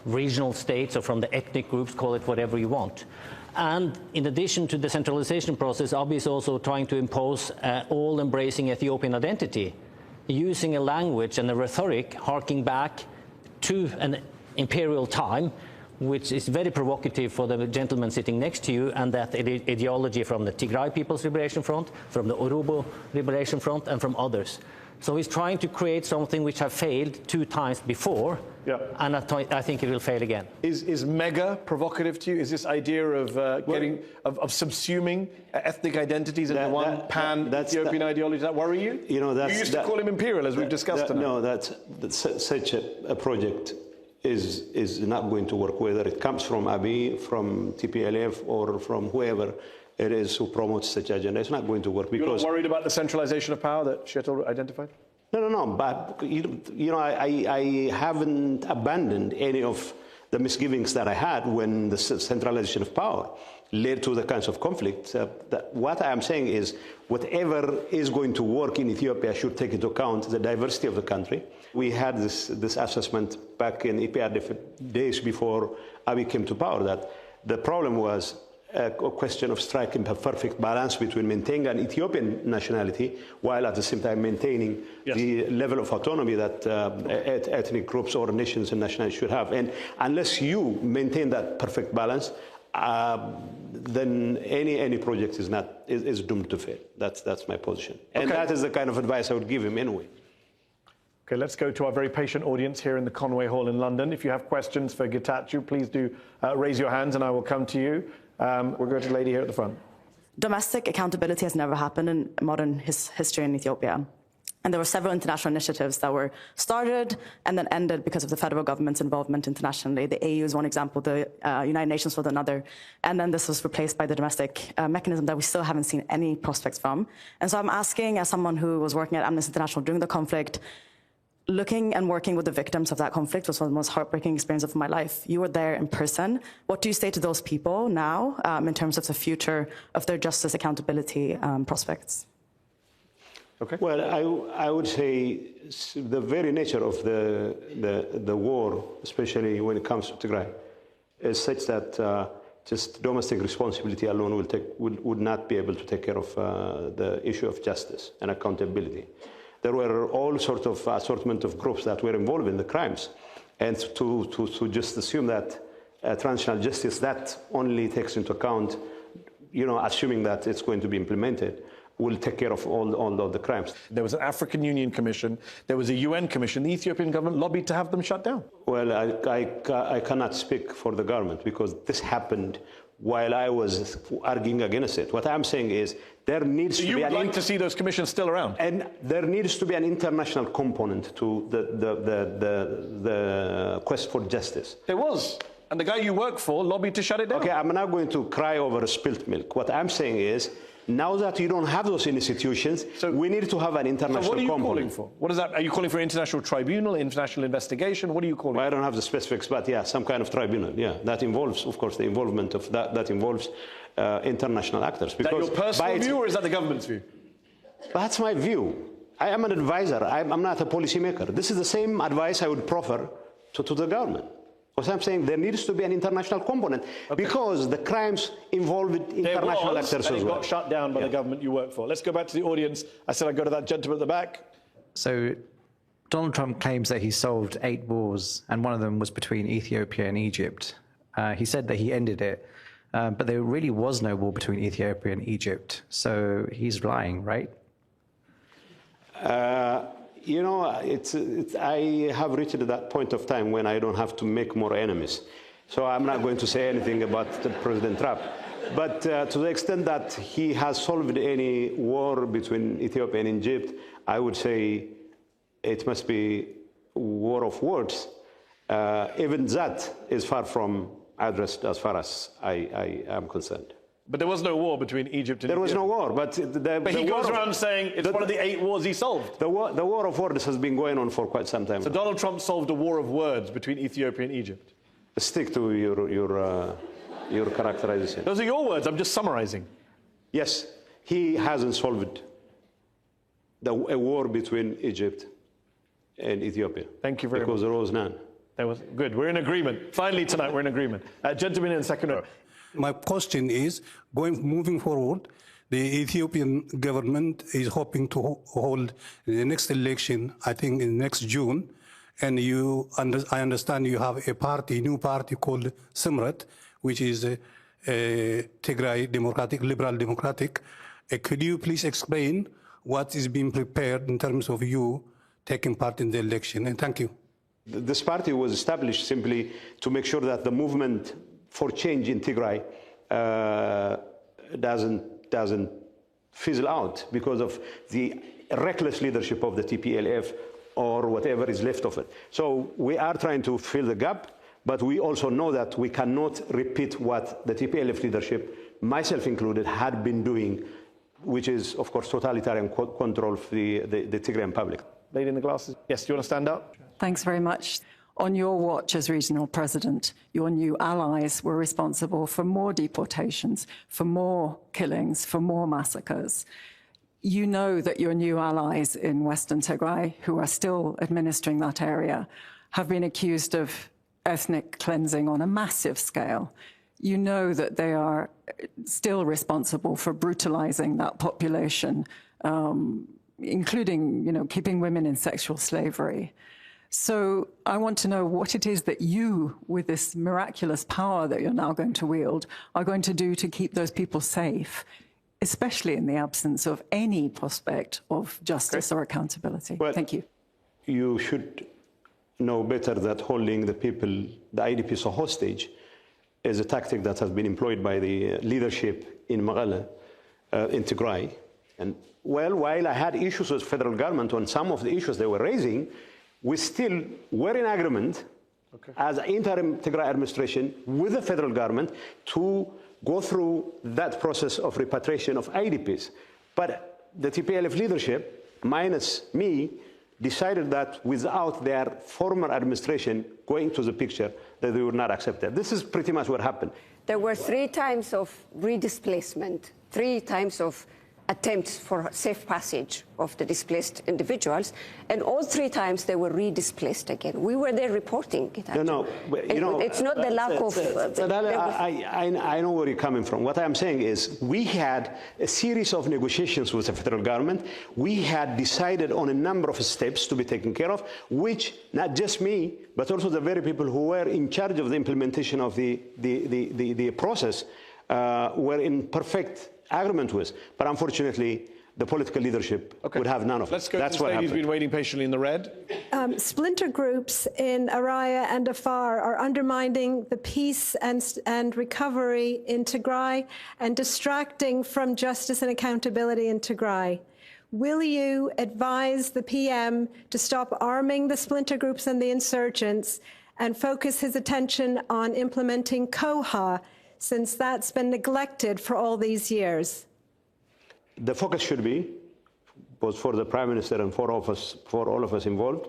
Speaker 5: regional states or from the ethnic groups, call it whatever you want. And in addition to the centralization process, Abiy is also trying to impose all-embracing Ethiopian identity, using a language and a rhetoric harking back to an imperial time, which is very provocative for the gentleman sitting next to you, and that ideology from the Tigray People's Liberation Front, from the Oromo Liberation Front, and from others. So he's trying to create something which has failed 2 times before, and I think it will fail again.
Speaker 1: Is mega provocative to you? Is this idea of of subsuming ethnic identities into one pan-Ethiopian ideology, does that worry you? You used to call him imperial, as we've discussed tonight.
Speaker 2: No, that's such a project is not going to work, whether it comes from Abiy, from TPLF, or from whoever it is who promotes such agenda. It's not going to work because...
Speaker 1: You're not worried about the centralization of power that Kjetil identified?
Speaker 2: No, but I haven't abandoned any of the misgivings that I had when the centralization of power led to the kinds of conflicts. What I am saying is whatever is going to work in Ethiopia should take into account the diversity of the country. We had this assessment back in EPRDF days before Abiy came to power, that the problem was a question of striking a perfect balance between maintaining an Ethiopian nationality while at the same time maintaining the level of autonomy that ethnic groups or nations and nationalities should have. And unless you maintain that perfect balance, then any project is doomed to fail. That's my position. And that is the kind of advice I would give him anyway.
Speaker 1: Okay, let's go to our very patient audience here in the Conway Hall in London. If you have questions for Getachew, please do raise your hands and I will come to you. We'll go to the lady here at the front.
Speaker 6: Domestic accountability has never happened in modern history in Ethiopia. And there were several international initiatives that were started and then ended because of the federal government's involvement internationally. The AU is one example, the United Nations was another. And then this was replaced by the domestic mechanism that we still haven't seen any prospects from. And so I'm asking, as someone who was working at Amnesty International during the conflict, looking and working with the victims of that conflict was one of the most heartbreaking experiences of my life. You were there in person. What do you say to those people now in terms of the future of their justice accountability prospects?
Speaker 2: Okay. Well, I would say the very nature of the war, especially when it comes to Tigray, is such that just domestic responsibility alone would not be able to take care of the issue of justice and accountability. There were all sorts of assortment of groups that were involved in the crimes. And to just assume that transitional justice, that only takes into account, assuming that it's going to be implemented, will take care of all the crimes.
Speaker 1: There was an African Union Commission, there was a UN Commission. The Ethiopian government lobbied to have them shut down. Well,
Speaker 2: I cannot speak for the government because this happened while I was arguing against it. What I'm saying is there needs to be...
Speaker 1: You would like to see those commissions still around?
Speaker 2: And there needs to be an international component to the quest for justice.
Speaker 1: There was. And the guy you work for lobbied to shut it down.
Speaker 2: Okay, I'm not going to cry over spilt milk. What I'm saying is, now that you don't have those institutions, we need to have an international component.
Speaker 1: So what are you calling for? What is that? Are you calling for an international tribunal, international investigation? What are you calling for?
Speaker 2: I don't have the specifics, but yeah, some kind of tribunal. Yeah, that involves, of course, the involvement of that involves international actors.
Speaker 1: Is that your personal view or is that the government's view?
Speaker 2: That's my view. I am an advisor. I'm not a policymaker. This is the same advice I would proffer to the government. What I'm saying, there needs to be an international component because the crimes involved international actors as well.
Speaker 1: It got shut down by the government you work for. Let's go back to the audience. I said I'd go to that gentleman at the back.
Speaker 7: So Donald Trump claims that he solved 8 wars, and one of them was between Ethiopia and Egypt. He said that he ended it, but there really was no war between Ethiopia and Egypt. So he's lying, right?
Speaker 2: I have reached that point of time when I don't have to make more enemies. So I'm not going to say anything about President Trump. But to the extent that he has solved any war between Ethiopia and Egypt, I would say it must be a war of words. Even that is far from addressed as far as I am concerned.
Speaker 1: But there was no war between Egypt and Ethiopia.
Speaker 2: There was no war, but
Speaker 1: he goes around saying it's one of the 8 wars he solved.
Speaker 2: The war of words has been going on for quite some time.
Speaker 1: So Donald Trump solved a war of words between Ethiopia and Egypt.
Speaker 2: Stick to your characterization.
Speaker 1: Those are your words. I'm just summarizing.
Speaker 2: Yes, he hasn't solved a war between Egypt and Ethiopia.
Speaker 1: Thank you very much.
Speaker 2: Because there was none.
Speaker 1: That was good. We're in agreement. Finally tonight, we're in agreement. Gentleman in the second row.
Speaker 8: My question is, moving forward, the Ethiopian government is hoping to hold the next election, I think in next June, and I understand you have a new party called Simrat, which is Tigray Liberal Democratic. Could you please explain what is being prepared in terms of you taking part in the election? And thank you.
Speaker 2: This party was established simply to make sure that the movement for change in Tigray doesn't fizzle out because of the reckless leadership of the TPLF or whatever is left of it. So we are trying to fill the gap, but we also know that we cannot repeat what the TPLF leadership, myself included, had been doing, which is, of course, totalitarian control of the Tigrayan public.
Speaker 1: Lady in the glasses. Yes, do you want to stand up?
Speaker 9: Thanks very much. On your watch as regional president, your new allies were responsible for more deportations, for more killings, for more massacres. You know that your new allies in Western Tigray, who are still administering that area, have been accused of ethnic cleansing on a massive scale. you know that they are still responsible for brutalizing that population, including, keeping women in sexual slavery. So I want to know what it is that you, with this miraculous power that you're now going to wield, are going to do to keep those people safe, especially in the absence of any prospect of justice or accountability.
Speaker 2: Well,
Speaker 9: thank you.
Speaker 2: You should know better that holding the people, the IDPs hostage, is a tactic that has been employed by the leadership in Magala, in Tigray. And well, while I had issues with federal government on some of the issues they were raising, we still were in agreement as interim Tigray administration with the federal government to go through that process of repatriation of IDPs. But the TPLF leadership, minus me, decided that without their former administration going to the picture, that they would not accept that. This is pretty much what happened.
Speaker 3: There were 3 times of redisplacement, 3 times of attempts for safe passage of the displaced individuals, and all 3 times they were redisplaced again. We were there reporting it.
Speaker 2: No,
Speaker 3: it's not the lack of...
Speaker 2: I know where you're coming from. What I'm saying is we had a series of negotiations with the federal government. We had decided on a number of steps to be taken care of, which not just me, but also the very people who were in charge of the implementation of the process were in perfect agreement with. But unfortunately, the political leadership would have none of it.
Speaker 1: Let's go
Speaker 2: That's
Speaker 1: to the
Speaker 2: what
Speaker 1: lady who's
Speaker 2: happened.
Speaker 1: been waiting patiently in the red.
Speaker 10: Splinter groups in Araya and Afar are undermining the peace and recovery in Tigray and distracting from justice and accountability in Tigray. Will you advise the PM to stop arming the splinter groups and the insurgents and focus his attention on implementing COHA, since that's been neglected for all these years?
Speaker 2: The focus should be, both for the Prime Minister and for all of us involved,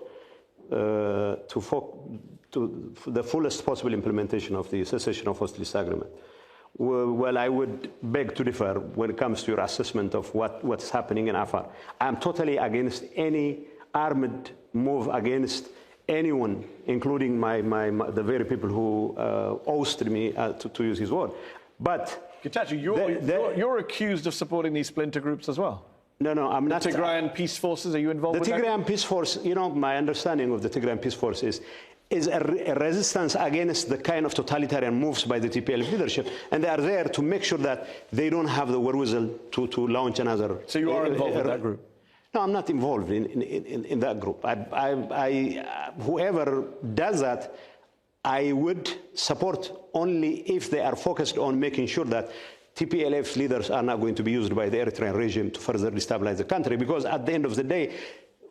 Speaker 2: to the fullest possible implementation of the cessation of hostilities agreement. Well, I would beg to differ when it comes to your assessment of what's happening in Afar. I'm totally against any armed move against anyone, including the very people who ousted me, to use his word. But
Speaker 1: Getachew, you're accused of supporting these splinter groups as well.
Speaker 2: No, I'm not.
Speaker 1: The Tigrayan Peace Forces, are you involved with that?
Speaker 2: The Tigrayan Peace Force, my understanding of the Tigrayan Peace Force is a resistance against the kind of totalitarian moves by the TPLF leadership, and they are there to make sure that they don't have the wherewithal to launch another.
Speaker 1: So you are involved with that group?
Speaker 2: No, I'm not involved in that group. Whoever does that, I would support only if they are focused on making sure that TPLF leaders are not going to be used by the Eritrean regime to further destabilize the country, because at the end of the day,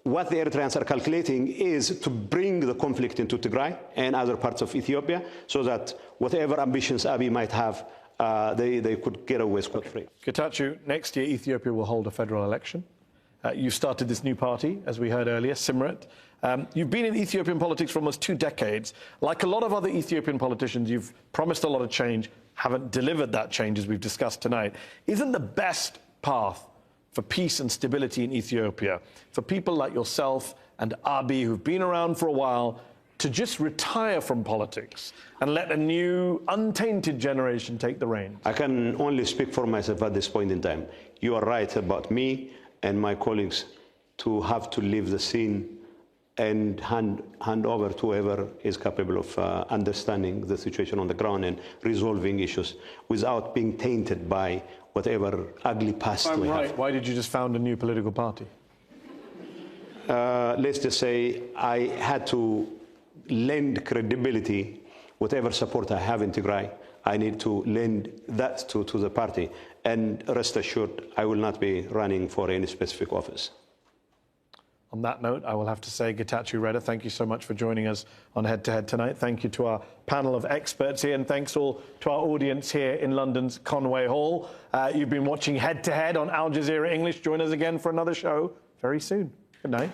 Speaker 2: what the Eritreans are calculating is to bring the conflict into Tigray and other parts of Ethiopia, so that whatever ambitions Abiy might have, they could get away scot-free.
Speaker 1: Getachew, next year Ethiopia will hold a federal election. You've started this new party, as we heard earlier, Simrit. You've been in Ethiopian politics for almost 2 decades. Like a lot of other Ethiopian politicians, you've promised a lot of change, haven't delivered that change, as we've discussed tonight. Isn't the best path for peace and stability in Ethiopia, for people like yourself and Abiy, who've been around for a while, to just retire from politics and let a new, untainted generation take the reins?
Speaker 2: I can only speak for myself at this point in time. You are right about me and my colleagues to have to leave the scene and hand over to whoever is capable of understanding the situation on the ground and resolving issues without being tainted by whatever ugly past we have.
Speaker 1: Why did you just found a new political party?
Speaker 2: Let's just say I had to lend credibility, whatever support I have in Tigray, I need to lend that to the party. And rest assured, I will not be running for any specific office.
Speaker 1: On that note, I will have to say, Getachew Reda, thank you so much for joining us on Head to Head tonight. Thank you to our panel of experts here, and thanks all to our audience here in London's Conway Hall. You've been watching Head to Head on Al Jazeera English. Join us again for another show very soon. Good night.